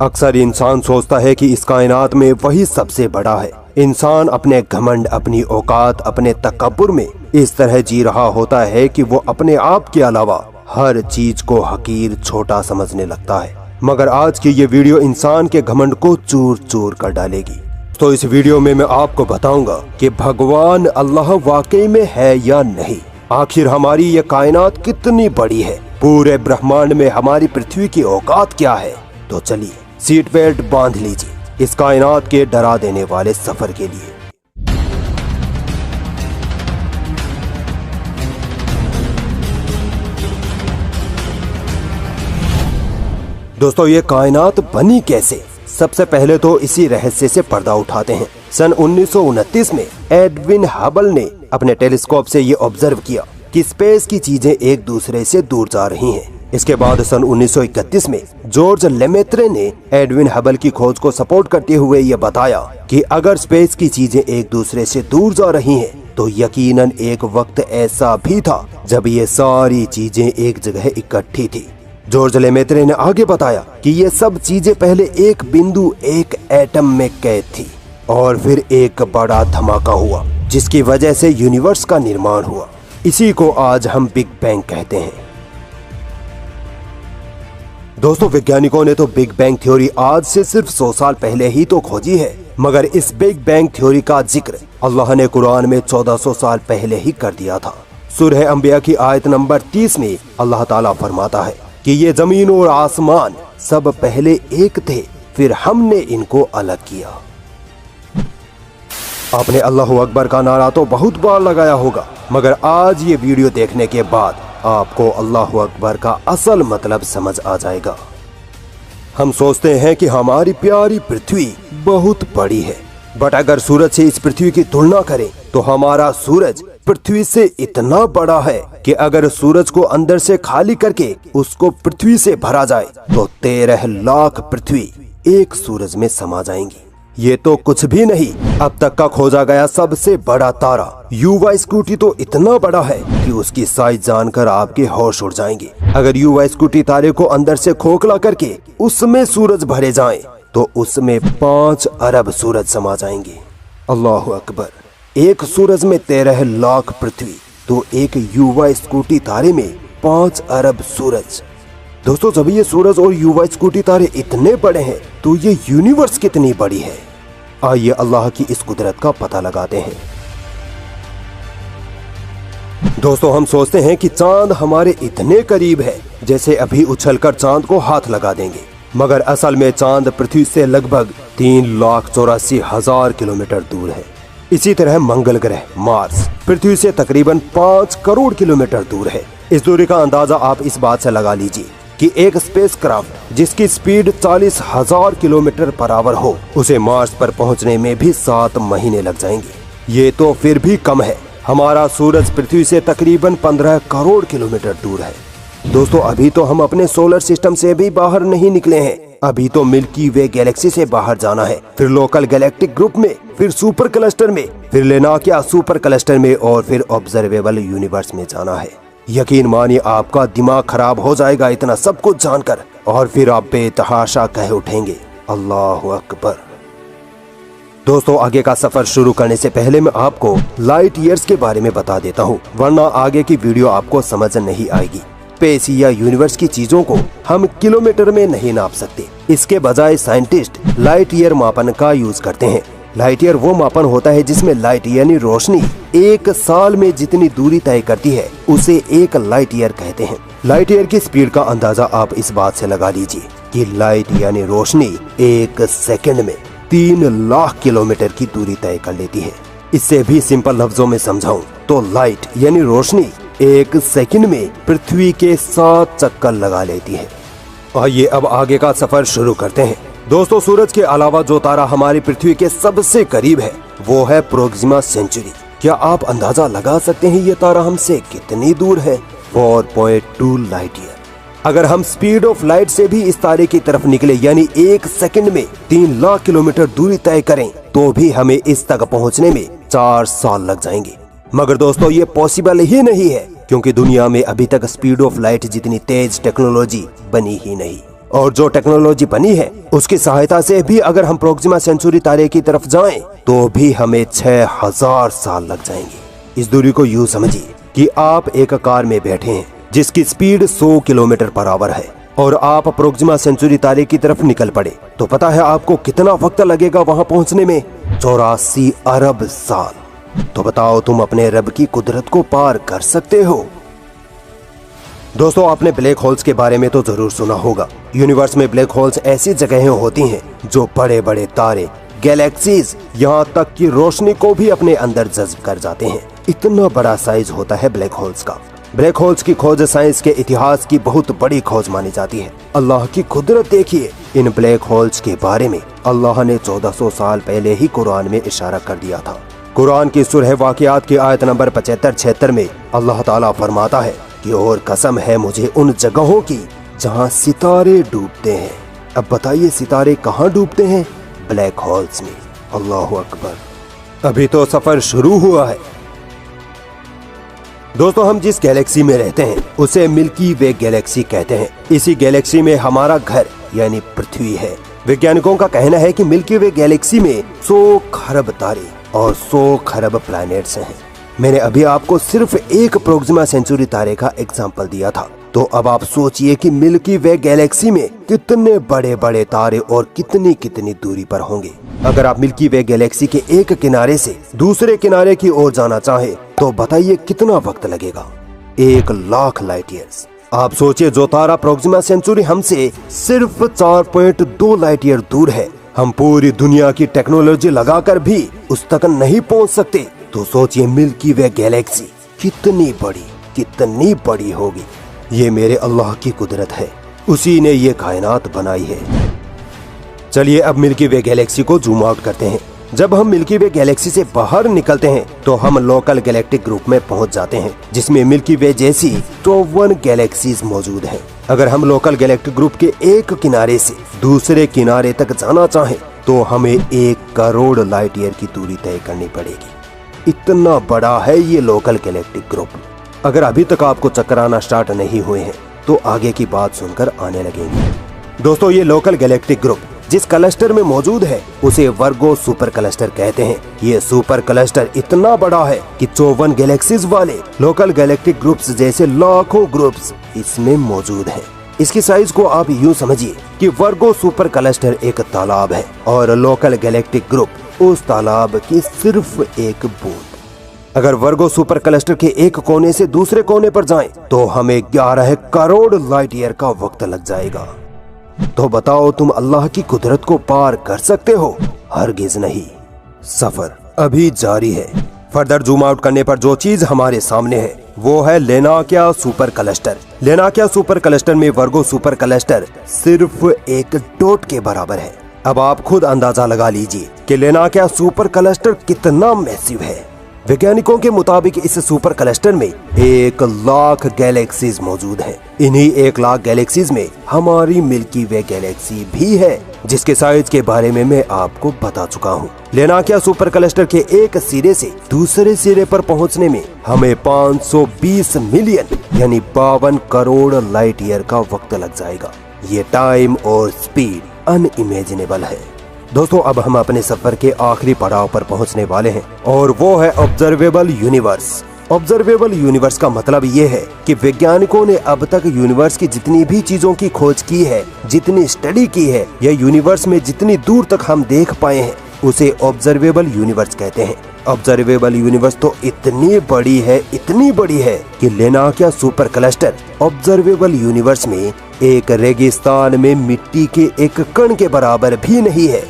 अक्सर इंसान सोचता है कि इस कायनात में वही सबसे बड़ा है। इंसान अपने घमंड, अपनी औकात, अपने तकब्बुर में इस तरह जी रहा होता है कि वो अपने आप के अलावा हर चीज को हकीर, छोटा समझने लगता है। मगर आज की ये वीडियो इंसान के घमंड को चूर चूर कर डालेगी। तो इस वीडियो में मैं आपको बताऊंगा कि भगवान अल्लाह वाकई में है या नहीं। आखिर हमारी ये कायनात कितनी बड़ी है, पूरे ब्रह्मांड में हमारी पृथ्वी की औकात क्या है। तो चलिए सीट बेल्ट बांध लीजिए इस कायनात के डरा देने वाले सफर के लिए। दोस्तों, ये कायनात बनी कैसे? सबसे पहले तो इसी रहस्य से पर्दा उठाते हैं। सन 1929 में एडविन हबल ने अपने टेलीस्कोप से ये ऑब्जर्व किया कि स्पेस की चीजें एक दूसरे से दूर जा रही हैं। इसके बाद सन 1931 में जॉर्ज लेमेत्रे ने एडविन हबल की खोज को सपोर्ट करते हुए ये बताया कि अगर स्पेस की चीजें एक दूसरे से दूर जा रही हैं, तो यकीनन एक वक्त ऐसा भी था जब ये सारी चीजें एक जगह इकट्ठी थी। जॉर्ज लेमेत्रे ने आगे बताया कि ये सब चीजें पहले एक बिंदु, एक एटम में कैद थी और फिर एक बड़ा धमाका हुआ जिसकी वजह से यूनिवर्स का निर्माण हुआ। इसी को आज हम बिग बैंग कहते हैं। दोस्तों, वैज्ञानिकों ने तो बिग बैंग थ्योरी आज से सिर्फ 100 साल पहले ही तो खोजी है, मगर इस बिग बैंग थ्योरी का जिक्र अल्लाह ने कुरान में 1400 साल पहले ही कर दिया था। सूरह अंबिया की आयत नंबर 30 में अल्लाह ताला फरमाता है कि ये जमीन और आसमान सब पहले एक थे, फिर हमने इनको अलग किया। आपने अल्लाहु अकबर का नारा तो बहुत बार लगाया होगा, मगर आज ये वीडियो देखने के बाद आपको अल्लाहु अकबर का असल मतलब समझ आ जाएगा। हम सोचते हैं कि हमारी प्यारी पृथ्वी बहुत बड़ी है, बट अगर सूरज से इस पृथ्वी की तुलना करें तो हमारा सूरज पृथ्वी से इतना बड़ा है कि अगर सूरज को अंदर से खाली करके उसको पृथ्वी से भरा जाए तो 13 लाख पृथ्वी एक सूरज में समा जाएंगी। ये तो कुछ भी नहीं, अब तक का खोजा गया सबसे बड़ा तारा युवा स्कूटी तो इतना बड़ा है कि उसकी साइज जानकर आपके होश उड़ जाएंगे। अगर युवा स्कूटी तारे को अंदर से खोखला करके उसमें सूरज भरे जाएं, तो उसमें 5 अरब सूरज समा जाएंगे। अल्लाहु अकबर। एक सूरज में 13 लाख पृथ्वी, तो एक युवा स्कूटी तारे में 5 अरब सूरज। दोस्तों, जब ये सूरज और युवा स्कूटी तारे इतने बड़े हैं तो ये यूनिवर्स कितनी बड़ी है। आइए अल्लाह की इस कुदरत का पता लगाते हैं। दोस्तों, हम सोचते हैं कि चांद हमारे इतने करीब है जैसे अभी उछलकर चांद को हाथ लगा देंगे, मगर असल में चांद पृथ्वी से लगभग 3,84,000 किलोमीटर दूर है। इसी तरह मंगल ग्रह मार्स पृथ्वी से तकरीबन 5 करोड़ किलोमीटर दूर है। इस दूरी का अंदाजा आप इस बात से लगा लीजिए कि एक स्पेसक्राफ्ट जिसकी स्पीड 40,000 किलोमीटर पर आवर हो, उसे मार्स पर पहुंचने में भी 7 महीने लग जाएंगे। ये तो फिर भी कम है। हमारा सूरज पृथ्वी से तकरीबन 15 करोड़ किलोमीटर दूर है। दोस्तों, अभी तो हम अपने सोलर सिस्टम से भी बाहर नहीं निकले हैं। अभी तो मिल्की वे गैलेक्सी से बाहर जाना है, फिर लोकल गैलेक्टिक ग्रुप में, फिर सुपर क्लस्टर में, फिर लेनाकिया सुपर क्लस्टर में और फिर ऑब्जर्वेबल यूनिवर्स में जाना है। यकीन मानिए आपका दिमाग खराब हो जाएगा इतना सब कुछ जानकर, और फिर आप बेतहाशा कह उठेंगे अल्लाहु अकबर। दोस्तों, आगे का सफर शुरू करने से पहले मैं आपको लाइट ईयर्स के बारे में बता देता हूँ, वरना आगे की वीडियो आपको समझ नहीं आएगी। स्पेस या यूनिवर्स की चीजों को हम किलोमीटर में नहीं नाप सकते। इसके बजाय साइंटिस्ट लाइट ईयर मापन का यूज करते हैं। लाइट ईयर वो मापन होता है जिसमें लाइट यानी रोशनी एक साल में जितनी दूरी तय करती है उसे एक लाइट ईयर कहते हैं। लाइट ईयर की स्पीड का अंदाजा आप इस बात से लगा लीजिए कि लाइट यानी रोशनी एक सेकंड में 3 लाख किलोमीटर की दूरी तय कर लेती है। इससे भी सिंपल लफ्जों में समझाऊं तो लाइट यानी रोशनी एक सेकंड में पृथ्वी के 7 चक्कर लगा लेती है। आइए अब आगे का सफर शुरू करते हैं। दोस्तों, सूरज के अलावा जो तारा हमारी पृथ्वी के सबसे करीब है वो है प्रोक्सिमा सेंचुरी। क्या आप अंदाजा लगा सकते हैं ये तारा हमसे कितनी दूर है? 4.2 लाइट ईयर। अगर हम स्पीड ऑफ लाइट से भी इस तारे की तरफ निकले यानी एक सेकंड में 3 लाख किलोमीटर दूरी तय करें तो भी हमें इस तक पहुंचने में 4 साल लग जाएंगे। मगर दोस्तों, ये पॉसिबल ही नहीं है क्योंकि दुनिया में अभी तक स्पीड ऑफ लाइट जितनी तेज टेक्नोलॉजी बनी ही नहीं। और जो टेक्नोलॉजी बनी है उसकी सहायता से भी अगर हम प्रोक्सिमा सेंचुरी तारे की तरफ जाएं तो भी हमें 6000 साल लग जाएंगे। इस दूरी को यूं समझिए कि आप एक कार में बैठे हैं जिसकी स्पीड 100 किलोमीटर पर आवर है और आप प्रोक्सिमा सेंचुरी तारे की तरफ निकल पड़े, तो पता है आपको कितना वक्त लगेगा वहां पहुंचने में? 84 अरब साल। तो बताओ तुम अपने रब की कुदरत को पार कर सकते हो? दोस्तों, आपने ब्लैक होल्स के बारे में तो जरूर सुना होगा। यूनिवर्स में ब्लैक होल्स ऐसी जगहें होती हैं जो बड़े बड़े तारे, गैलेक्सीज, यहाँ तक कि रोशनी को भी अपने अंदर जज्ब कर जाते हैं। इतना बड़ा साइज होता है ब्लैक होल्स का। ब्लैक होल्स की खोज साइंस के इतिहास की बहुत बड़ी खोज मानी जाती है। अल्लाह की कुदरत देखिए। इन ब्लैक होल्स के बारे में अल्लाह ने 1400 साल पहले ही कुरान में इशारा कर दिया था। कुरान की सूरह वाक़ियात की आयत नंबर 75-76 में अल्लाह ताला फरमाता है कि और कसम है मुझे उन जगहों की जहाँ सितारे डूबते हैं। अब बताइए सितारे कहाँ डूबते हैं? ब्लैक होल्स में। अल्लाह अकबर। अभी तो सफर शुरू हुआ है। दोस्तों, हम जिस गैलेक्सी में रहते हैं उसे मिल्की वे गैलेक्सी कहते हैं। इसी गैलेक्सी में हमारा घर यानी पृथ्वी है। वैज्ञानिकों का कहना है कि मिल्की वे गैलेक्सी में 100 खरब तारे और 100 खरब प्लैनेट्स हैं। मैंने अभी आपको सिर्फ एक प्रोक्सिमा सेंचुरी तारे का एग्जाम्पल दिया था, तो अब आप सोचिए कि मिल्की वे गैलेक्सी में कितने बड़े बड़े तारे और कितनी कितनी दूरी पर होंगे। अगर आप मिल्की वे गैलेक्सी के एक किनारे से दूसरे किनारे की ओर जाना चाहे तो बताइए कितना वक्त लगेगा? 1,00,000 लाइट ईयर्स। आप सोचिए, जो तारा प्रोक्सिमा सेंचुरी हमसे सिर्फ 4.2 लाइट ईयर दूर है, हम पूरी दुनिया की टेक्नोलॉजी लगाकर भी उस तक नहीं पहुंच सकते। तो सोचिए मिल्की वे गैलेक्सी कितनी बड़ी होगी। ये मेरे अल्लाह की कुदरत है, उसी ने ये कायनात बनाई है। चलिए अब मिल्की वे गैलेक्सी को जूम आउट करते हैं। जब हम मिल्की वे गैलेक्सी से बाहर निकलते हैं तो हम लोकल गैलेक्टिक ग्रुप में पहुंच जाते हैं, जिसमें मिल्की वे जैसी 54 गैलेक्सीज मौजूद हैं। अगर हम लोकल गैलेक्टिक ग्रुप के एक किनारे से दूसरे किनारे तक जाना चाहें तो हमें 1 करोड़ लाइट ईयर की दूरी तय करनी पड़ेगी। इतना बड़ा है ये लोकल गैलेक्टिक ग्रुप। अगर अभी तक आपको चक्कर आना स्टार्ट नहीं हुए हैं तो आगे की बात सुनकर आने लगेंगे। दोस्तों, ये लोकल गैलेक्टिक ग्रुप जिस क्लस्टर में मौजूद है उसे वर्गो सुपर क्लस्टर कहते हैं। ये सुपर क्लस्टर इतना बड़ा है कि 54 गैलेक्सीज वाले लोकल गैलेक्टिक ग्रुप्स जैसे लाखों ग्रुप्स इसमें मौजूद हैं। इसकी साइज को आप यूं समझिए कि वर्गो सुपर क्लस्टर एक तालाब है और लोकल गैलेक्टिक ग्रुप उस तालाब की सिर्फ एक बूंद। अगर वर्गो सुपर क्लस्टर के एक कोने से दूसरे कोने पर जाएं तो हमें 11 करोड़ लाइट ईयर का वक्त लग जाएगा। तो बताओ तुम अल्लाह की कुदरत को पार कर सकते हो? हरगिज नहीं। सफर अभी जारी है। फर्दर जूम आउट करने पर जो चीज हमारे सामने है वो है लेनाकिया सुपर क्लस्टर। लेनाकिया सुपर क्लस्टर में वर्गो सुपर क्लस्टर सिर्फ एक डॉट के बराबर है। अब आप खुद अंदाजा लगा लीजिए कि लेनाकिया सुपर क्लस्टर कितना मैसिव है। वैज्ञानिकों के मुताबिक इस सुपर क्लस्टर में 1,00,000 गैलेक्सीज मौजूद हैं। इन्हीं 1,00,000 गैलेक्सीज में हमारी मिल्की वे गैलेक्सी भी है, जिसके साइज के बारे में मैं आपको बता चुका हूँ। लेनाकिया सुपर क्लस्टर के एक सिरे से दूसरे सिरे पर पहुँचने में हमें 520 मिलियन यानी 52 करोड़ लाइट ईयर का वक्त लग जाएगा। ये टाइम और स्पीड अनइमेजिनेबल है। दोस्तों, अब हम अपने सफर के आखिरी पड़ाव पर पहुंचने वाले हैं और वो है ऑब्जर्वेबल यूनिवर्स। ऑब्जर्वेबल यूनिवर्स का मतलब ये है कि वैज्ञानिकों ने अब तक यूनिवर्स की जितनी भी चीजों की खोज की है, जितनी स्टडी की है, या यूनिवर्स में जितनी दूर तक हम देख पाए हैं उसे ऑब्जर्वेबल यूनिवर्स कहते हैं। ऑब्जर्वेबल यूनिवर्स तो इतनी बड़ी है कि लेनाकिया सुपर क्लस्टर ऑब्जर्वेबल यूनिवर्स में एक रेगिस्तान में मिट्टी के एक कण के बराबर भी नहीं है।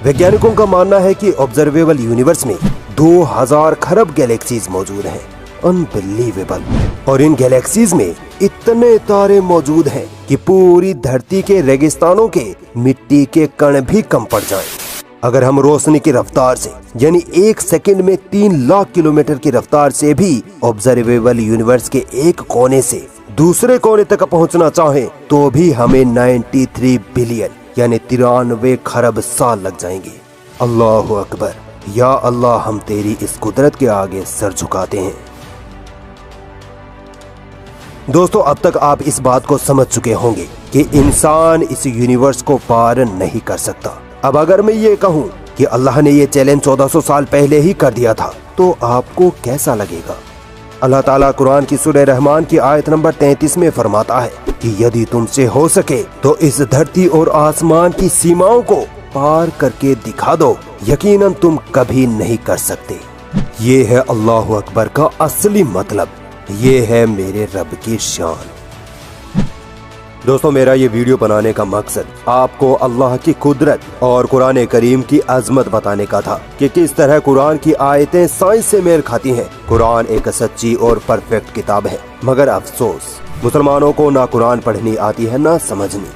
वैज्ञानिकों का मानना है कि ऑब्जर्वेबल यूनिवर्स में 2000 खरब गैलेक्सीज मौजूद हैं। अनबिलीवेबल। और इन गैलेक्सीज में इतने तारे मौजूद हैं कि पूरी धरती के रेगिस्तानों के मिट्टी के कण भी कम पड़ जाएं। अगर हम रोशनी की रफ्तार से यानी 1 सेकंड में 3 लाख किलोमीटर की रफ्तार से भी ऑब्जर्वेबल यूनिवर्स के एक कोने से दूसरे कोने तक पहुंचना चाहें तो भी हमें 93 बिलियन यानी 93 खरब साल लग जाएंगे। अल्लाह अकबर। या अल्लाह, हम तेरी इस कुदरत के आगे सर झुकाते हैं। दोस्तों अब तक आप इस बात को समझ चुके होंगे कि इंसान इस यूनिवर्स को पार नहीं कर सकता। अब अगर मैं ये कहूँ कि अल्लाह ने ये चैलेंज 1400 साल पहले ही कर दिया था तो आपको कैसा लगेगा? अल्लाह ताला कुरान की सूरह रहमान की आयत नंबर 33 में फरमाता है कि यदि तुमसे हो सके तो इस धरती और आसमान की सीमाओं को पार करके दिखा दो, यकीनन तुम कभी नहीं कर सकते। ये है अल्लाह अकबर का असली मतलब, ये है मेरे रब की शान। दोस्तों मेरा ये वीडियो बनाने का मकसद आपको अल्लाह की कुदरत और कुरान करीम की अजमत बताने का था कि किस तरह कुरान की आयतें साइंस से मेल खाती हैं। कुरान एक सच्ची और परफेक्ट किताब है, मगर अफसोस मुसलमानों को ना कुरान पढ़नी आती है ना समझनी।